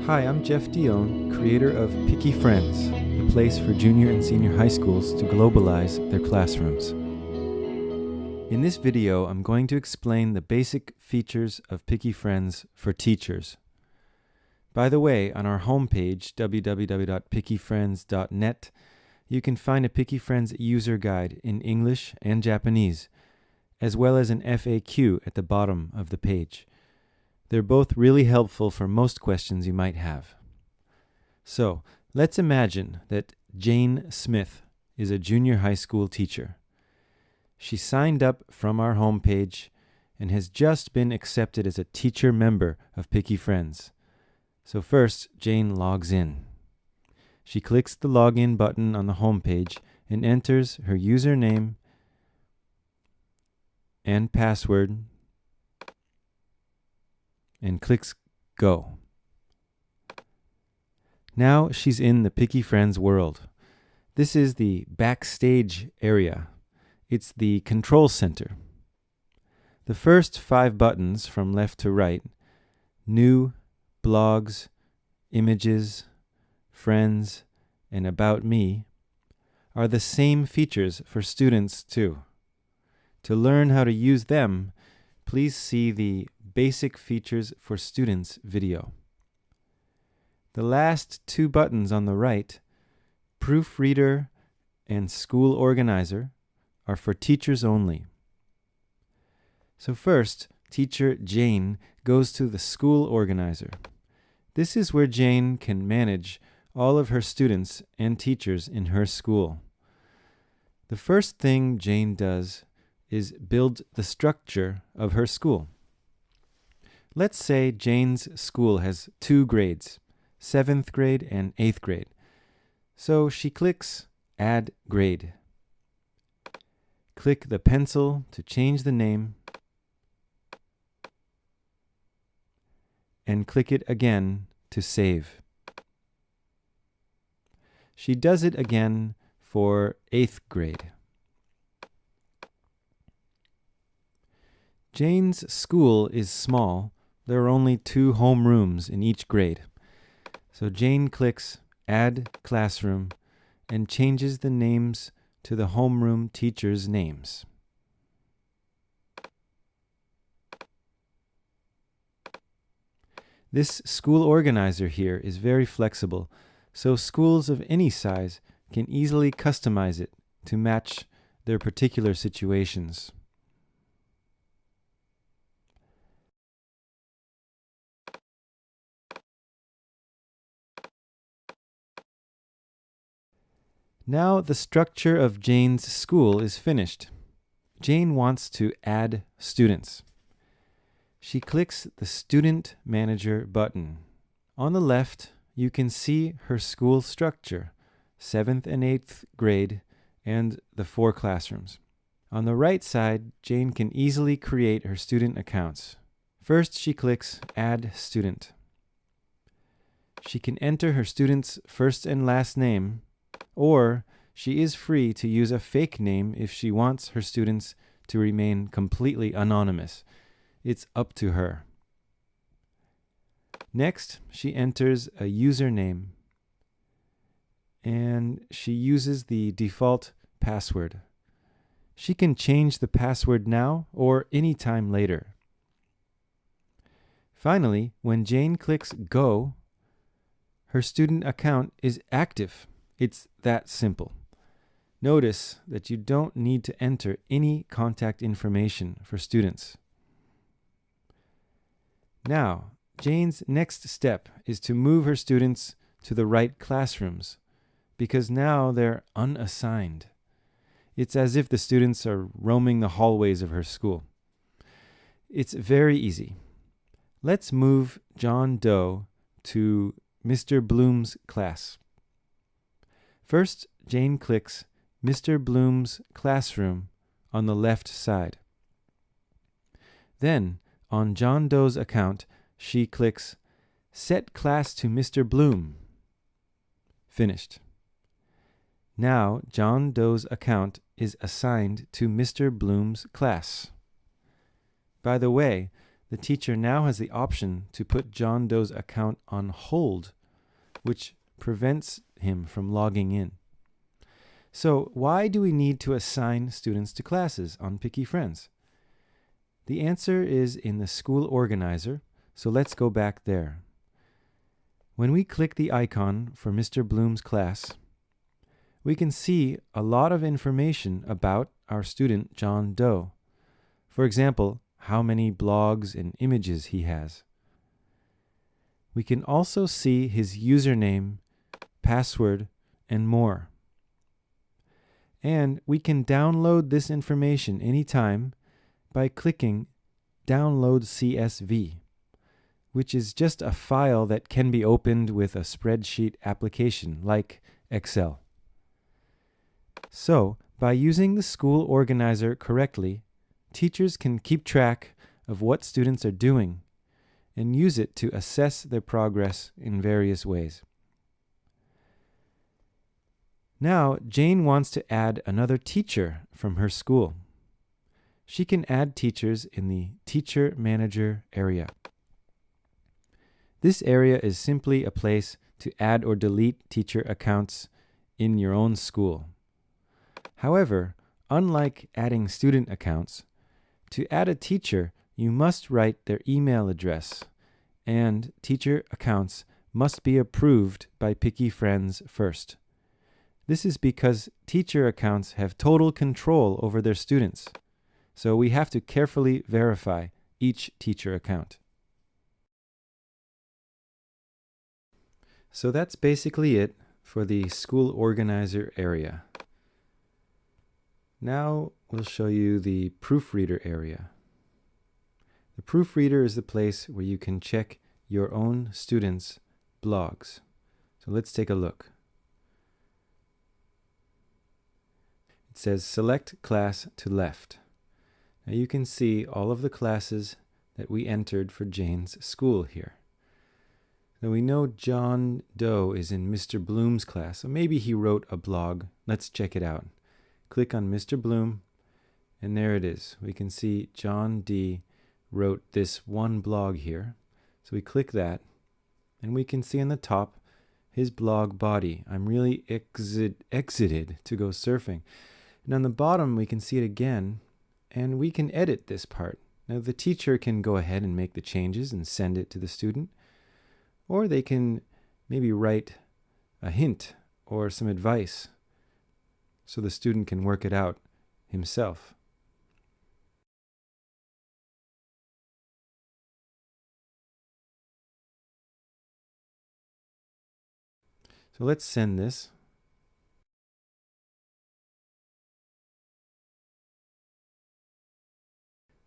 Hi, I'm Jeff Dion, creator of PikiFriends, a place for junior and senior high schools to globalize their classrooms. In this video, I'm going to explain the basic features of PikiFriends for teachers. By the way, on our homepage, www.pikifriends.net, you can find a PikiFriends user guide in English and Japanese, as well as an FAQ at the bottom of the page. They're both really helpful for most questions you might have. So, let's imagine that Jane Smith is a junior high school teacher. She signed up from our homepage and has just been accepted as a teacher member of PikiFriends. So first, Jane logs in. She clicks the login button on the homepage and enters her username and password and clicks Go. Now she's in the PikiFriends world. This is the backstage area. It's the control center. The first 5 buttons from left to right, New, Blogs, Images, Friends, and About Me, are the same features for students too. To learn how to use them, please see the Basic Features for Students video. The last 2 buttons on the right, Proofreader and School Organizer, are for teachers only. So first, teacher Jane goes to the School Organizer. This is where Jane can manage all of her students and teachers in her school. The first thing Jane does is build the structure of her school. Let's say Jane's school has 2 grades, 7th grade and 8th grade. So she clicks Add Grade. Click the pencil to change the name, and click it again to save. She does it again for 8th grade. Jane's school is small. There are only 2 homerooms in each grade. So Jane clicks Add Classroom and changes the names to the homeroom teachers' names. This school organizer here is very flexible, so schools of any size can easily customize it to match their particular situations. Now the structure of Jane's school is finished. Jane wants to add students. She clicks the Student Manager button. On the left, you can see her school structure, 7th and 8th grade, and the 4 classrooms. On the right side, Jane can easily create her student accounts. First, she clicks Add Student. She can enter her student's first and last name, or she is free to use a fake name if she wants her students to remain completely anonymous. It's up to her. Next, she enters a username, and she uses the default password. She can change the password now or anytime later. Finally, when Jane clicks Go, her student account is active. It's that simple. Notice that you don't need to enter any contact information for students. Now, Jane's next step is to move her students to the right classrooms, because now they're unassigned. It's as if the students are roaming the hallways of her school. It's very easy. Let's move John Doe to Mr. Bloom's class. First, Jane clicks Mr. Bloom's classroom on the left side. Then, on John Doe's account, she clicks Set Class to Mr. Bloom. Finished. Now, John Doe's account is assigned to Mr. Bloom's class. By the way, the teacher now has the option to put John Doe's account on hold, which prevents him from logging in. So why do we need to assign students to classes on PikiFriends? The answer is in the school organizer, so let's go back there. When we click the icon for Mr. Bloom's class, we can see a lot of information about our student John Doe. For example, how many blogs and images he has. We can also see his username, password, and more. And we can download this information anytime by clicking Download CSV, which is just a file that can be opened with a spreadsheet application like Excel. So, by using the school organizer correctly, teachers can keep track of what students are doing and use it to assess their progress in various ways. Now, Jane wants to add another teacher from her school. She can add teachers in the Teacher Manager area. This area is simply a place to add or delete teacher accounts in your own school. However, unlike adding student accounts, to add a teacher, you must write their email address, and teacher accounts must be approved by PikiFriends first. This is because teacher accounts have total control over their students, so we have to carefully verify each teacher account. So that's basically it for the school organizer area. Now we'll show you the proofreader area. The proofreader is the place where you can check your own students' blogs. So let's take a look. It says select class to left. Now you can see all of the classes that we entered for Jane's school here. Now we know John Doe is in Mr. Bloom's class, so maybe he wrote a blog. Let's check it out. Click on Mr. Bloom, and there it is. We can see John D. wrote this one blog here. So we click that, and we can see on the top his blog body. I'm really exited to go surfing. And on the bottom, we can see it again, and we can edit this part. Now the teacher can go ahead and make the changes and send it to the student, or they can maybe write a hint or some advice so the student can work it out himself. So let's send this.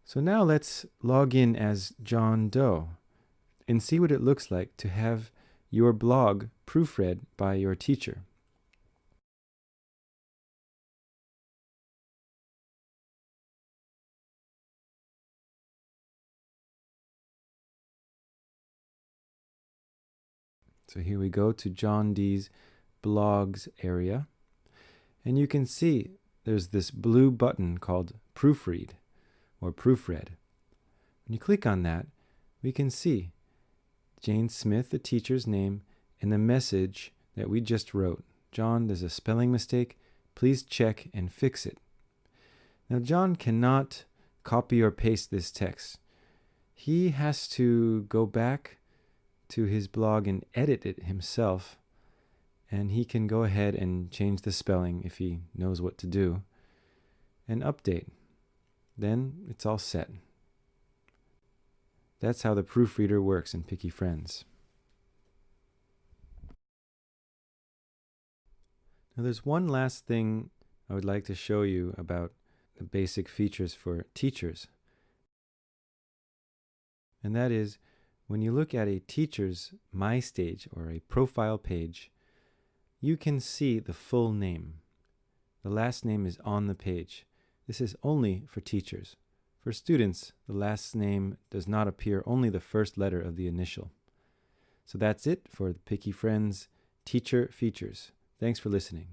So now let's log in as John Doe and see what it looks like to have your blog proofread by your teacher. So here we go to John D's blogs area, and you can see there's this blue button called proofread or proofread. When you click on that, we can see Jane Smith, the teacher's name, and the message that we just wrote. John, there's a spelling mistake. Please check and fix it. Now, John cannot copy or paste this text. He has to go back to his blog and edit it himself, and he can go ahead and change the spelling if he knows what to do, and update. Then it's all set. That's how the proofreader works in PikiFriends. Now there's one last thing I would like to show you about the basic features for teachers. And that is, when you look at a teacher's My Stage or a profile page, you can see the full name. The last name is on the page. This is only for teachers. For students, the last name does not appear, only the first letter of the initial. So that's it for the PikiFriends teacher features. Thanks for listening.